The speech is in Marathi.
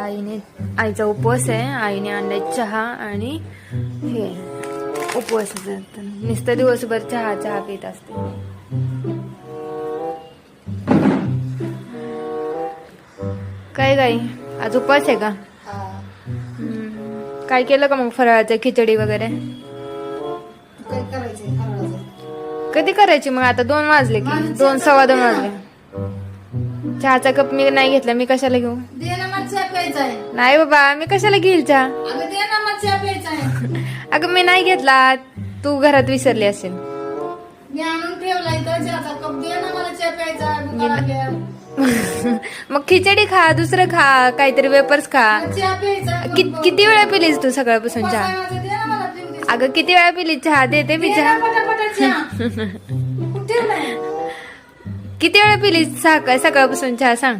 आईचा उपवास आहे. आईने आणलाय चहा आणि हे उपवासाचं नुसतं दिवसभर चहा पित असते. काय गाई आज उपवास आहे का? काय केलं का मग फराळाचं? खिचडी वगैरे कधी करायची मग? आता 2 वाजले की 2 सव्वा 2 वाजले. चहाचा कप मी नाही घेतला. मी कशाला घेऊ? नाही बाबा, मी कशाला घेईल चहा? अगं मी नाही घेतला. तू घरात विसरली असेल. मग खिचडी खा, दुसरं खा, काहीतरी वेपर्स खा. किती वेळा पिलीस तू सकाळपासून चहा? अगं किती वेळा पिली चहा? देते मी चहा. किती वेळा पिलीस सकाळपासून चहा सांग?